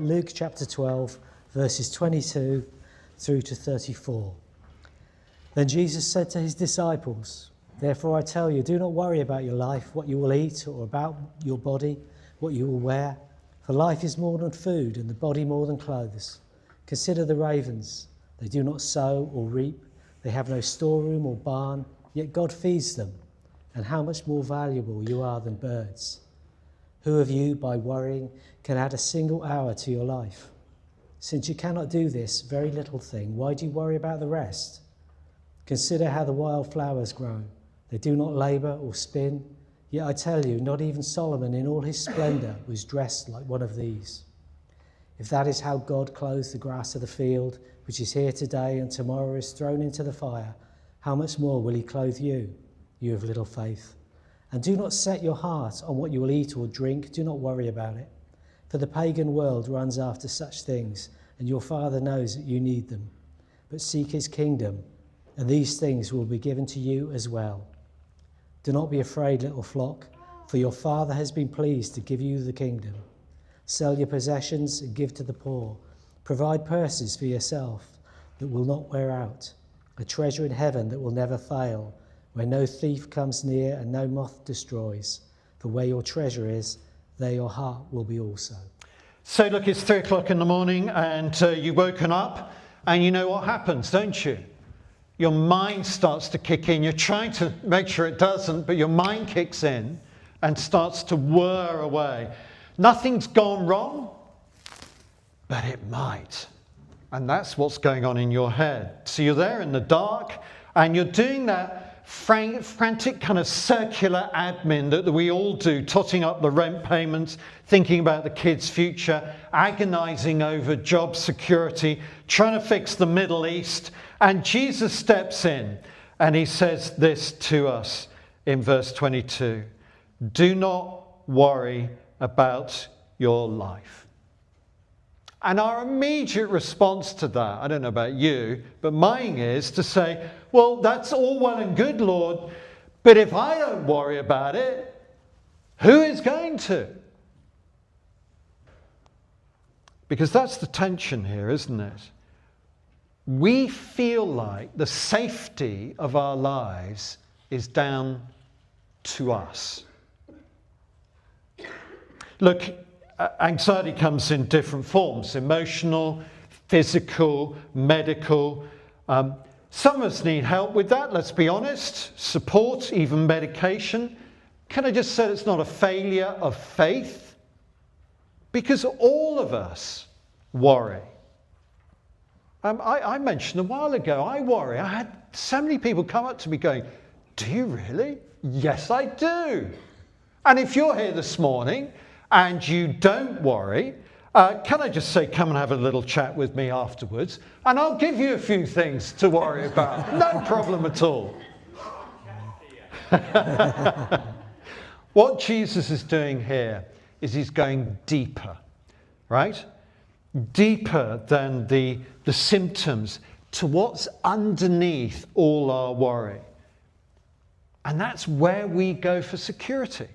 Luke chapter 12, verses 22 through to 34. Then Jesus said to his disciples, "Therefore I tell you, do not worry about your life, what you will eat, or about your body, what you will wear. For life is more than food, and the body more than clothes. Consider the ravens. They do not sow or reap. They have no storeroom or barn, yet God feeds them. And how much more valuable you are than birds. Who of you, by worrying, can add a single hour to your life? Since you cannot do this very little thing, why do you worry about the rest? Consider how the wild flowers grow. They do not labour or spin. Yet I tell you, not even Solomon in all his splendour was dressed like one of these. If that is how God clothes the grass of the field, which is here today and tomorrow is thrown into the fire, how much more will he clothe you, you of little faith? And do not set your heart on what you will eat or drink. Do not worry about it. For the pagan world runs after such things, and your Father knows that you need them. But seek his kingdom, and these things will be given to you as well. Do not be afraid, little flock, for your Father has been pleased to give you the kingdom. Sell your possessions and give to the poor. Provide purses for yourself that will not wear out, a treasure in heaven that will never fail, where no thief comes near and no moth destroys. For where your treasure is, there your heart will be also." So look, it's 3 o'clock in the morning and you've woken up, and you know what happens, don't you? Your mind starts to kick in. You're trying to make sure it doesn't, but your mind kicks in and starts to whir away. Nothing's gone wrong, but it might. And that's what's going on in your head. So you're there in the dark and you're doing that frantic kind of circular admin that we all do, totting up the rent payments, thinking about the kids' future, agonizing over job security, trying to fix the Middle East. And Jesus steps in and he says this to us in verse 22. Do not worry about your life. And our immediate response to that, I don't know about you, but mine is to say, well, that's all well and good, Lord, but if I don't worry about it, who is going to? Because that's the tension here, isn't it? We feel like the safety of our lives is down to us. Look, anxiety comes in different forms: emotional, physical, medical. Some of us need help with that, let's be honest. Support, even medication. Can I just say it's not a failure of faith? Because all of us worry. I mentioned a while ago, I worry. I had so many people come up to me going, "Do you really?" "Yes, I do." And if you're here this morning and you don't worry, can I just say, come and have a little chat with me afterwards, and I'll give you a few things to worry about. No problem at all. What Jesus is doing here is he's going deeper, right? Deeper than the symptoms, to what's underneath all our worry. And that's where we go for security.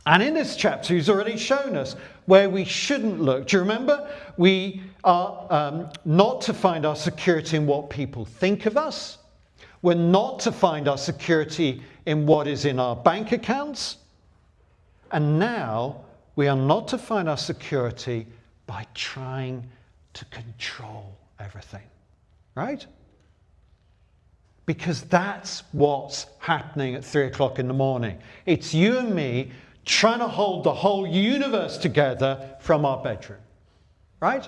And in this chapter, he's already shown us where we shouldn't look. Do you remember? We are not to find our security in what people think of us. We're not to find our security in what is in our bank accounts. And now we are not to find our security by trying to control everything. Right? Because that's what's happening at 3 o'clock in the morning. It's you and me trying to hold the whole universe together from our bedroom, right?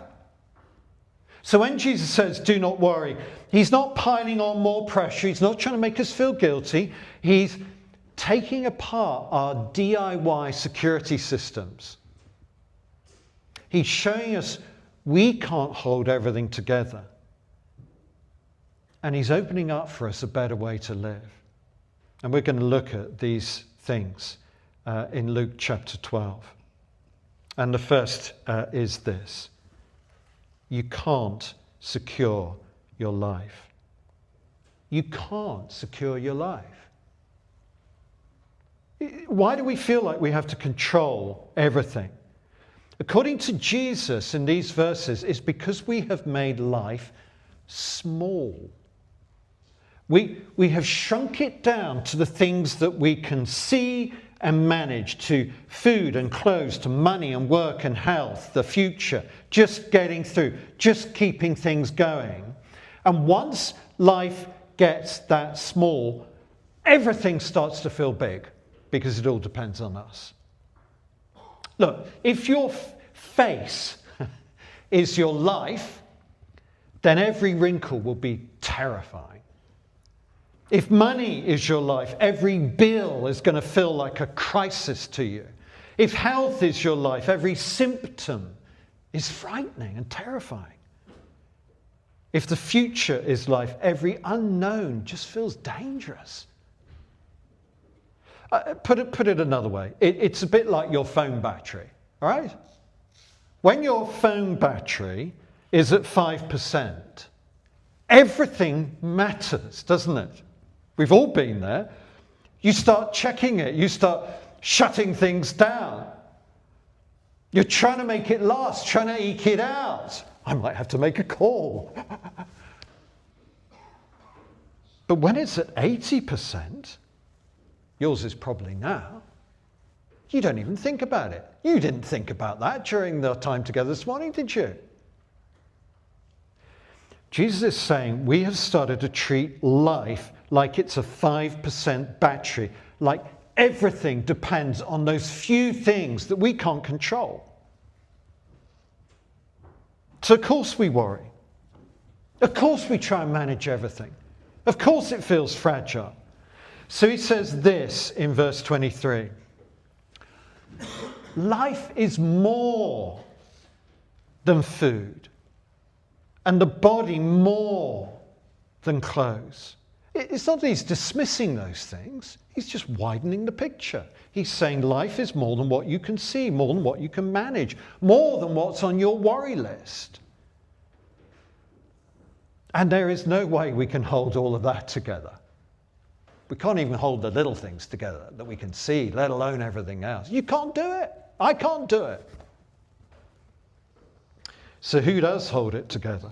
So when Jesus says, do not worry, he's not piling on more pressure. He's not trying to make us feel guilty. He's taking apart our DIY security systems. He's showing us we can't hold everything together. And he's opening up for us a better way to live. And we're going to look at these things in Luke chapter 12. And the first is this: you can't secure your life. You can't secure your life. Why do we feel like we have to control everything? according to Jesus in these verses, is because we have made life small. We have shrunk it down to the things that we can see and manage, to food and clothes, to money and work and health, the future, just getting through, just keeping things going. And once life gets that small, everything starts to feel big because it all depends on us. Look, if your face is your life, then every wrinkle will be terrifying. If money is your life, every bill is going to feel like a crisis to you. If health is your life, every symptom is frightening and terrifying. If the future is life, every unknown just feels dangerous. Put it another way. It's a bit like your phone battery, all right? When your phone battery is at 5%, everything matters, doesn't it? We've all been there. You start checking it. You start shutting things down. You're trying to make it last, trying to eke it out. I might have to make a call. But when it's at 80%, yours is probably now, you don't even think about it. You didn't think about that during the time together this morning, did you? Jesus is saying we have started to treat life like it's a 5% battery, like everything depends on those few things that we can't control. So of course we worry. Of course we try and manage everything. Of course it feels fragile. So he says this in verse 23. Life is more than food, and the body more than clothes. It's not that he's dismissing those things. He's just widening the picture. He's saying life is more than what you can see, more than what you can manage, more than what's on your worry list. And there is no way we can hold all of that together. We can't even hold the little things together that we can see, let alone everything else. You can't do it. I can't do it. So who does hold it together?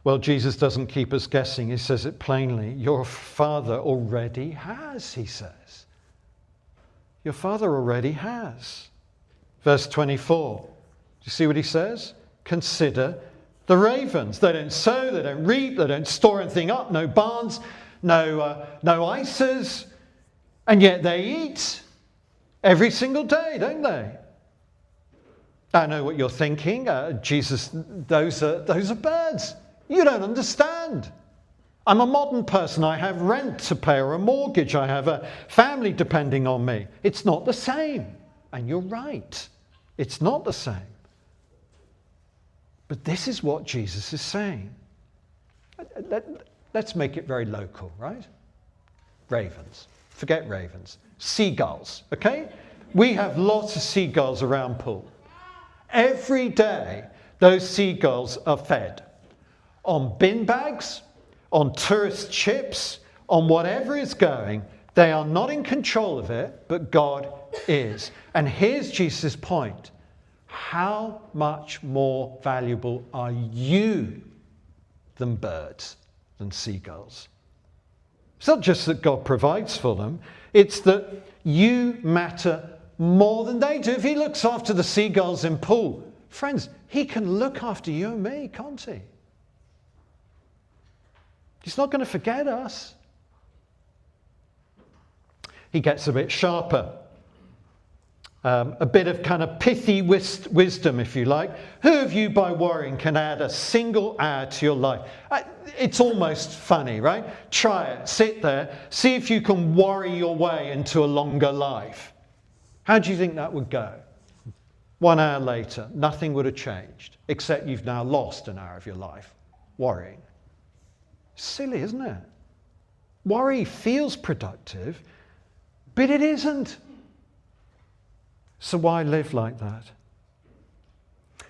Well, Jesus doesn't keep us guessing. He says it plainly. Your Father already has, he says. Your Father already has. Verse 24. Do you see what he says? Consider the ravens. They don't sow, they don't reap, they don't store anything up, no barns, no ices, and yet they eat every single day, don't they? I know what you're thinking. Jesus, those are birds. You don't understand. I'm a modern person. I have rent to pay or a mortgage. I have a family depending on me. It's not the same. And you're right. It's not the same. But this is what Jesus is saying. Let's make it very local, right? Ravens. Forget ravens. Seagulls, okay? We have lots of seagulls around Poole. Every day, those seagulls are fed on bin bags, on tourist chips, on whatever is going. They are not in control of it, but God is. And here's Jesus' point. How much more valuable are you than birds, than seagulls? It's not just that God provides for them, it's that you matter more than they do. If he looks after the seagulls in Poole, friends, he can look after you and me, can't he? He's not going to forget us. He gets a bit sharper. A bit of kind of pithy wisdom, if you like. Who of you by worrying can add a single hour to your life? It's almost funny, right? Try it. Sit there. See if you can worry your way into a longer life. How do you think that would go? 1 hour later, nothing would have changed, except you've now lost an hour of your life worrying. Silly, isn't it? Worry feels productive, but it isn't. So why live like that?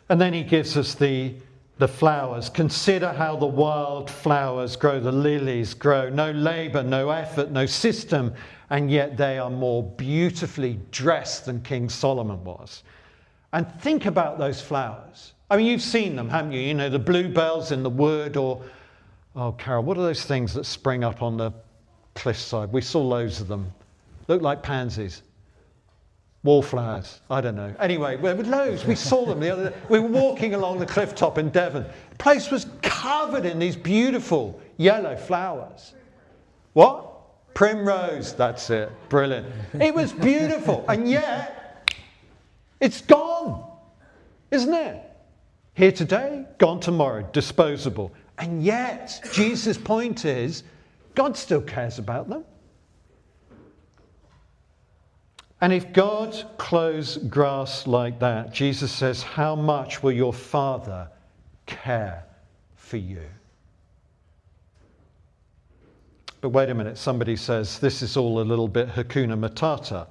And then he gives us the flowers. Consider how the wild flowers grow, the lilies grow. No labor, no effort, no system, and yet they are more beautifully dressed than King Solomon was. and think about those flowers. I mean, you've seen them, haven't you? You know, the bluebells in the wood, or, oh, Carol, what are those things that spring up on the cliffside? We saw loads of them. Look like pansies. Wallflowers, I don't know. Anyway, there were loads. We saw them the other day. We were walking along the cliff top in Devon. The place was covered in these beautiful yellow flowers. What? Primrose, that's it. Brilliant. It was beautiful, and yet it's gone, isn't it? Here today, gone tomorrow, disposable. And yet, Jesus' point is, God still cares about them. And if God clothes grass like that, Jesus says, how much will your Father care for you? But wait a minute, somebody says this is all a little bit Hakuna Matata,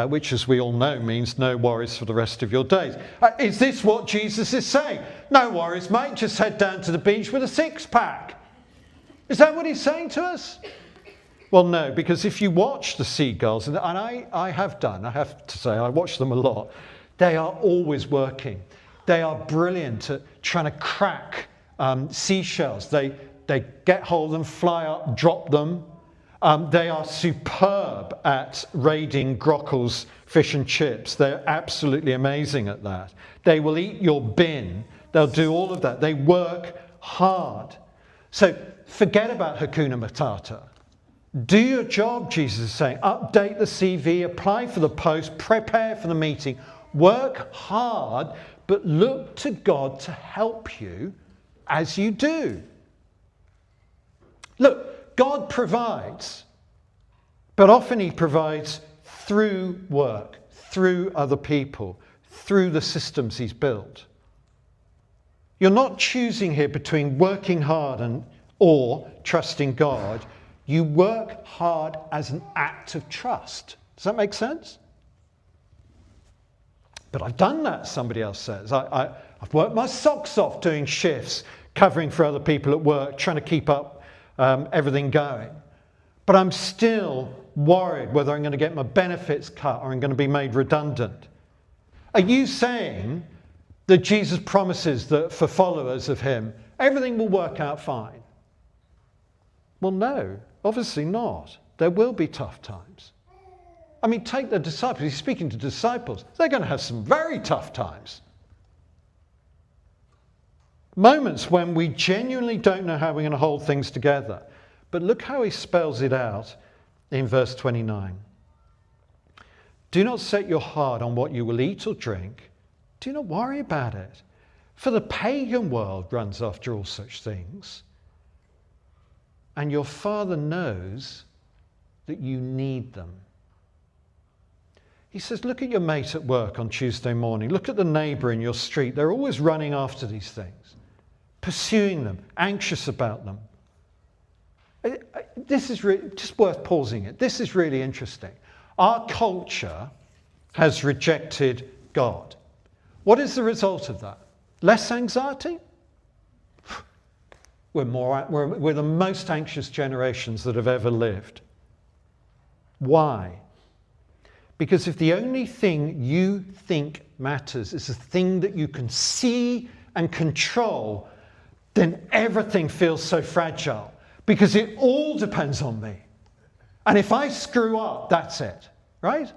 which, as we all know, means no worries for the rest of your days. Is this what Jesus is saying? No worries, mate, just head down to the beach with a six-pack. Is that what he's saying to us? Well, no, because if you watch the seagulls, and I have done, I have to say, I watch them a lot, they are always working. They are brilliant at trying to crack seashells. They get hold of them, fly up, drop them. They are superb at raiding Grockel's fish and chips. They're absolutely amazing at that. They will eat your bin. They'll do all of that. They work hard. So forget about Hakuna Matata. Do your job, Jesus is saying. Update the CV, apply for the post, prepare for the meeting. Work hard, but look to God to help you as you do. Look, God provides, but often he provides through work, through other people, through the systems he's built. You're not choosing here between working hard or trusting God. You work hard as an act of trust. Does that make sense? But I've done that, somebody else says. I've worked my socks off doing shifts, covering for other people at work, trying to keep up everything going. But I'm still worried whether I'm going to get my benefits cut or I'm going to be made redundant. Are you saying that Jesus promises that for followers of him, everything will work out fine? Well, no, obviously not. There will be tough times. I mean, take the disciples. He's speaking to disciples. They're going to have some very tough times. Moments when we genuinely don't know how we're going to hold things together. But look how he spells it out in verse 29. Do not set your heart on what you will eat or drink. Do not worry about it. For the pagan world runs after all such things. And your Father knows that you need them. He says, look at your mate at work on Tuesday morning. Look at the neighbour in your street. They're always running after these things, pursuing them, anxious about them. This is just worth pausing it. This is really interesting. Our culture has rejected God. What is the result of that? Less anxiety? We're the most anxious generations that have ever lived. Why? Because if the only thing you think matters is the thing that you can see and control, then everything feels so fragile. Because it all depends on me. And if I screw up, that's it. Right?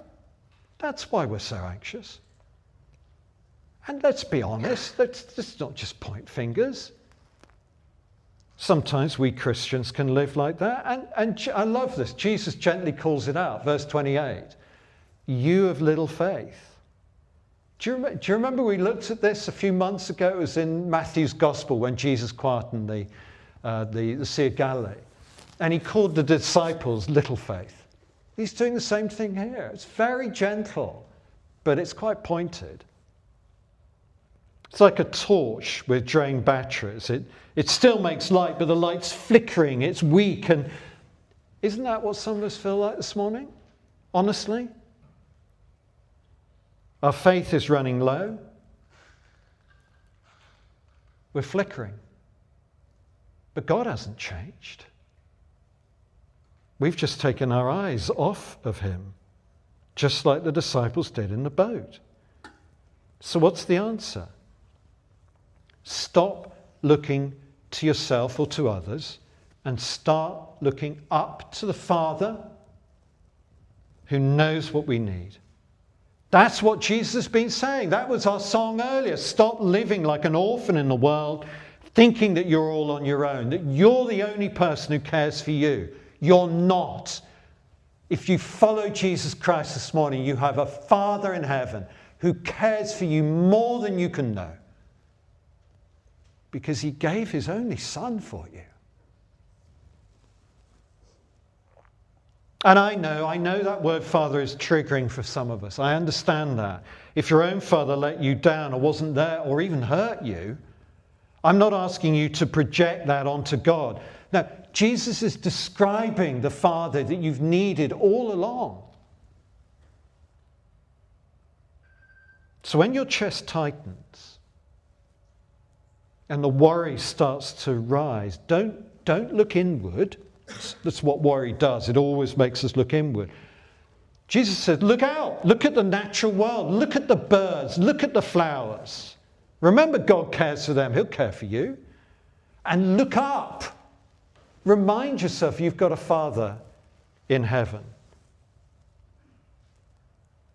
That's why we're so anxious. And let's be honest, let's not just point fingers. Sometimes we Christians can live like that. And I love this. Jesus gently calls it out. Verse 28. You of little faith. Do you remember we looked at this a few months ago? It was in Matthew's Gospel when Jesus quietened the Sea of Galilee. And he called the disciples little faith. He's doing the same thing here. It's very gentle, but it's quite pointed. It's like a torch with drained batteries. It still makes light, but the light's flickering. It's weak. And isn't that what some of us feel like this morning? Honestly? Our faith is running low. We're flickering. But God hasn't changed. We've just taken our eyes off of him, just like the disciples did in the boat. So what's the answer? Stop looking to yourself or to others and start looking up to the Father who knows what we need. That's what Jesus has been saying. That was our song earlier. Stop living like an orphan in the world, thinking that you're all on your own, that you're the only person who cares for you. You're not. If you follow Jesus Christ this morning, you have a Father in heaven who cares for you more than you can know, because he gave his only Son for you. And I know that word father is triggering for some of us. I understand that. If your own father let you down or wasn't there or even hurt you, I'm not asking you to project that onto God. Now, Jesus is describing the Father that you've needed all along. So when your chest tightens and the worry starts to rise, don't look inward. That's what worry does. It always makes us look inward. Jesus said, look out. Look at the natural world. Look at the birds. Look at the flowers. Remember, God cares for them. He'll care for you. And look up. Remind yourself you've got a Father in heaven.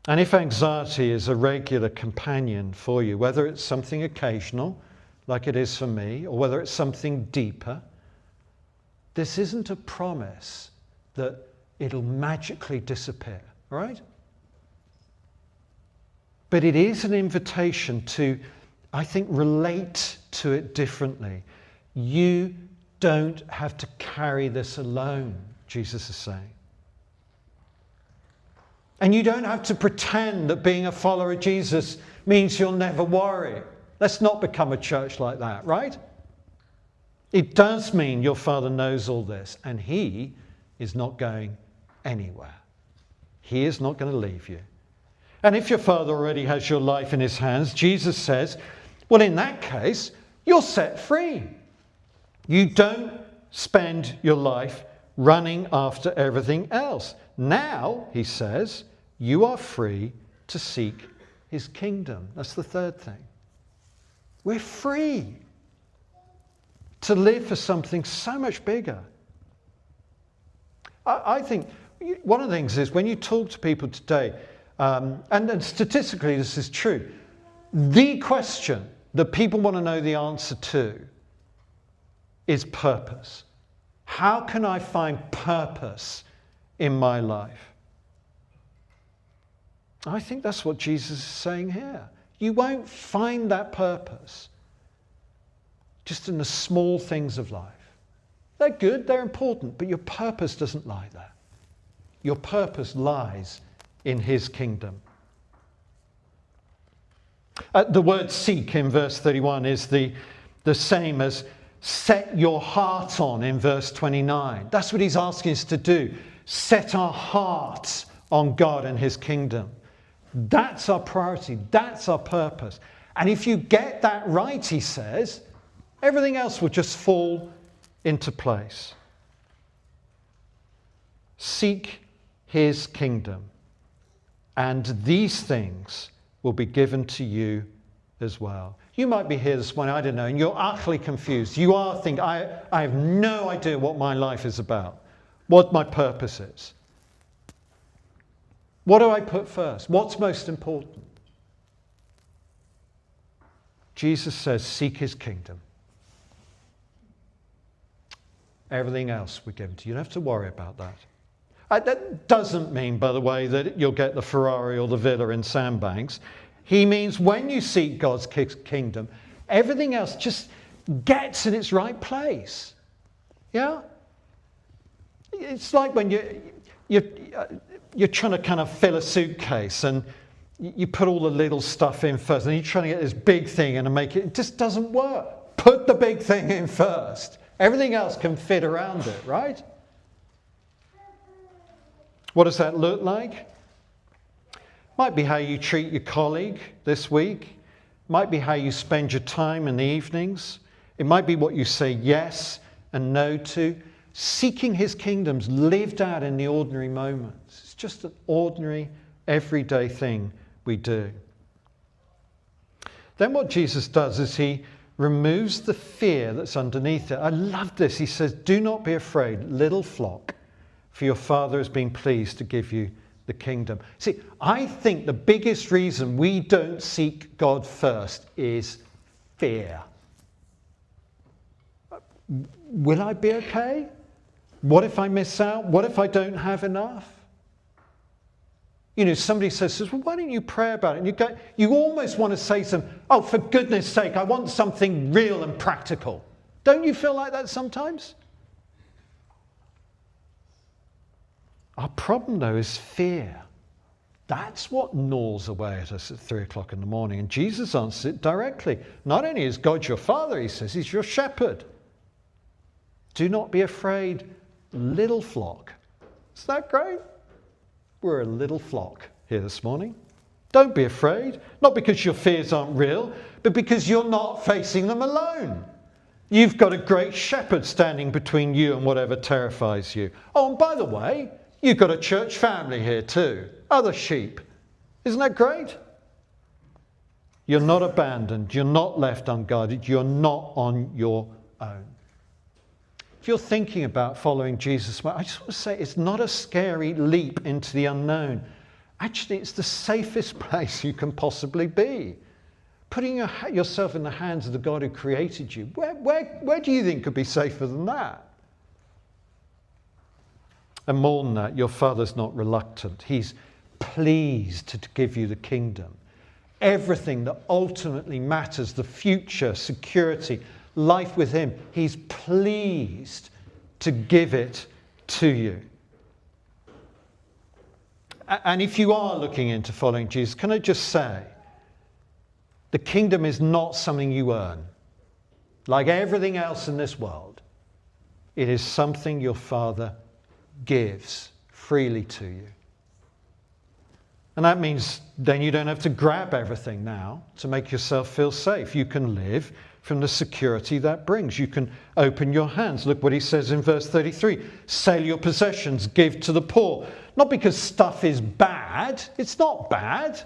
And if anxiety is a regular companion for you, whether it's something occasional, like it is for me, or whether it's something deeper, this isn't a promise that it'll magically disappear, right? But it is an invitation to, I think, relate to it differently. You don't have to carry this alone, Jesus is saying. And you don't have to pretend that being a follower of Jesus means you'll never worry. Let's not become a church like that, right? It does mean your Father knows all this, and he is not going anywhere. He is not going to leave you. And if your Father already has your life in his hands, Jesus says, well, in that case, you're set free. You don't spend your life running after everything else. Now, he says, you are free to seek his kingdom. That's the third thing. We're free to live for something so much bigger. I think one of the things is when you talk to people today, and statistically this is true, the question that people want to know the answer to is purpose. How can I find purpose in my life? I think that's what Jesus is saying here. You won't find that purpose just in the small things of life. They're good, they're important, but your purpose doesn't lie there. Your purpose lies in his kingdom. The word seek in verse 31 is the same as set your heart on in verse 29. That's what he's asking us to do. Set our hearts on God and his kingdom. That's our priority. That's our purpose. And if you get that right, he says, everything else will just fall into place. Seek his kingdom, and these things will be given to you as well. You might be here this morning, I don't know, and you're utterly confused. You are thinking, I have no idea what my life is about, what my purpose is. What do I put first? What's most important? Jesus says, seek his kingdom. Everything else we give to you. You don't have to worry about that. That doesn't mean, by the way, that you'll get the Ferrari or the villa in Sandbanks. He means when you seek God's kingdom, everything else just gets in its right place. Yeah? It's like when you're trying to kind of fill a suitcase and you put all the little stuff in first and you're trying to get this big thing and make it just doesn't work. Put the big thing in first. Everything else can fit around it, right? What does that look like? Might be how you treat your colleague this week. Might be how you spend your time in the evenings. It might be what you say yes and no to. Seeking his kingdom's lived out in the ordinary moments. It's just an ordinary, everyday thing we do. Then what Jesus does is he removes the fear that's underneath it. I love this. He says, do not be afraid, little flock, for your Father has been pleased to give you the kingdom. See, I think the biggest reason we don't seek God first is fear. Will I be okay? What if I miss out? What if I don't have enough? You know, somebody says, well, why don't you pray about it? And you almost want to say to them, oh, for goodness sake, I want something real and practical. Don't you feel like that sometimes? Our problem, though, is fear. That's what gnaws away at us at 3 o'clock in the morning. And Jesus answers it directly. Not only is God your Father, he says, he's your shepherd. Do not be afraid, little flock. Is that great? We're a little flock here this morning. Don't be afraid. Not because your fears aren't real, but because you're not facing them alone. You've got a great shepherd standing between you and whatever terrifies you. Oh, and by the way, you've got a church family here too. Other sheep. Isn't that great? You're not abandoned. You're not left unguarded. You're not on your own. If you're thinking about following Jesus, I just want to say it's not a scary leap into the unknown. Actually, it's the safest place you can possibly be. Putting yourself in the hands of the God who created you. Where do you think could be safer than that? And more than that, your Father's not reluctant. He's pleased to give you the kingdom. Everything that ultimately matters, the future, security, life with him, he's pleased to give it to you. And if you are looking into following Jesus, can I just say, the kingdom is not something you earn. Like everything else in this world, it is something your Father gives freely to you. And that means then you don't have to grab everything now to make yourself feel safe. You can live from the security that brings. You can open your hands. Look what he says in verse 33. Sell your possessions, give to the poor. Not because stuff is bad. It's not bad.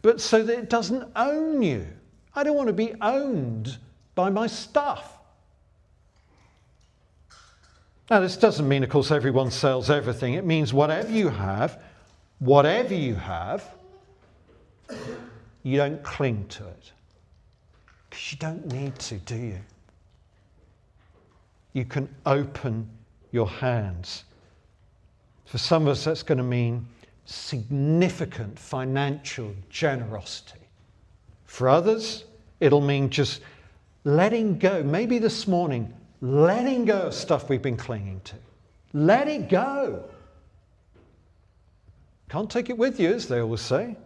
But so that it doesn't own you. I don't want to be owned by my stuff. Now, this doesn't mean, of course, everyone sells everything. It means whatever you have, you don't cling to it. Because you don't need to, do you? You can open your hands. For some of us, that's going to mean significant financial generosity. For others, it'll mean just letting go. Maybe this morning, letting go of stuff we've been clinging to. Let it go. Can't take it with you, as they always say.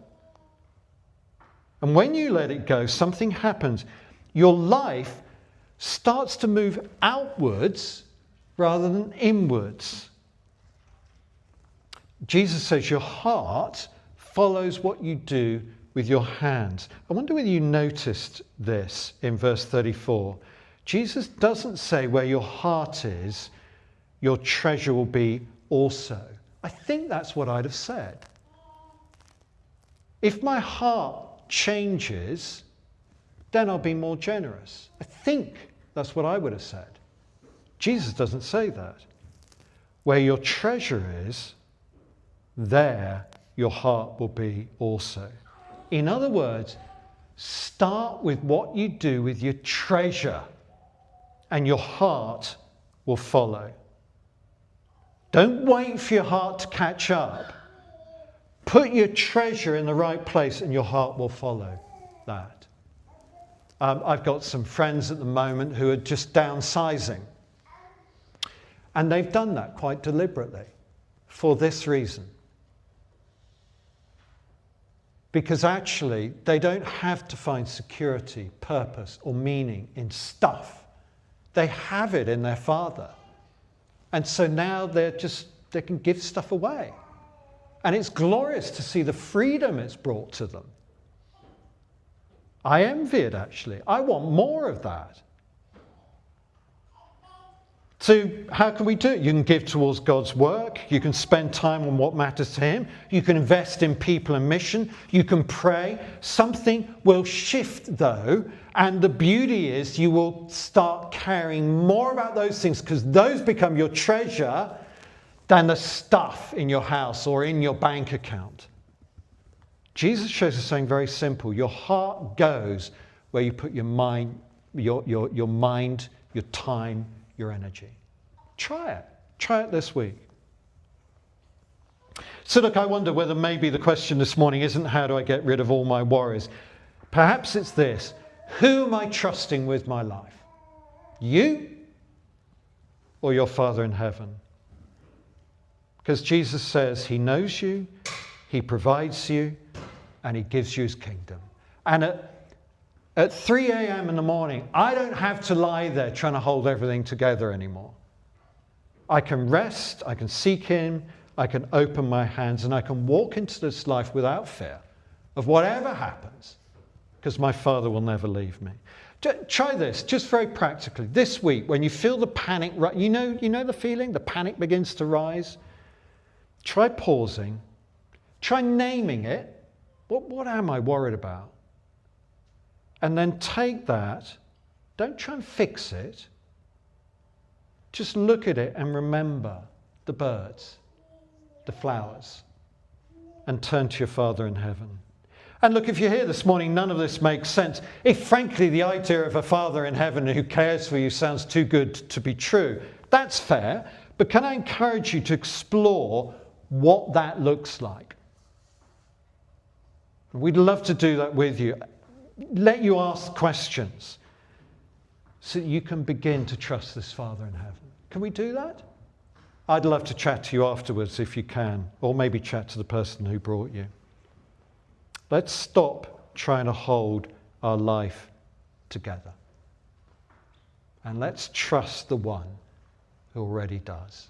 And when you let it go, something happens. Your life starts to move outwards rather than inwards. Jesus says your heart follows what you do with your hands. I wonder whether you noticed this in verse 34. Jesus doesn't say where your heart is, your treasure will be also. I think that's what I'd have said. If my heart changes, then I'll be more generous. I think that's what I would have said. Jesus doesn't say that. Where your treasure is, there your heart will be also. In other words, start with what you do with your treasure, and your heart will follow. Don't wait for your heart to catch up. Put your treasure in the right place and your heart will follow that. I've got some friends at the moment who are just downsizing. And they've done that quite deliberately for this reason. Because actually, they don't have to find security, purpose, or meaning in stuff. They have it in their Father. And so now they can give stuff away. And it's glorious to see the freedom it's brought to them. I envy it, actually. I want more of that. So how can we do it? You can give towards God's work. You can spend time on what matters to him. You can invest in people and mission. You can pray. Something will shift though. And the beauty is you will start caring more about those things because those become your treasure than the stuff in your house or in your bank account. Jesus shows us something very simple. Your heart goes where you put your mind, your mind, your time, your energy. Try it. Try it this week. So look, I wonder whether maybe the question this morning isn't how do I get rid of all my worries? Perhaps it's this. Who am I trusting with my life? You or your Father in heaven? Because Jesus says he knows you, he provides you, and he gives you his kingdom. And at 3 a.m. in the morning, I don't have to lie there trying to hold everything together anymore. I can rest, I can seek him, I can open my hands, and I can walk into this life without fear of whatever happens, because my Father will never leave me. Try this, just very practically. This week, when you feel the panic, you know the feeling? The panic begins to rise. Try pausing. Try naming it. What am I worried about? And then take that. Don't try and fix it. Just look at it and remember the birds, the flowers, and turn to your Father in heaven. And look, if you're here this morning, none of this makes sense. If frankly the idea of a Father in heaven who cares for you sounds too good to be true, that's fair. But can I encourage you to explore what that looks like? We'd love to do that with you. Let you ask questions so that you can begin to trust this Father in heaven. Can we do that? I'd love to chat to you afterwards if you can, or maybe chat to the person who brought you. Let's stop trying to hold our life together. And let's trust the one who already does.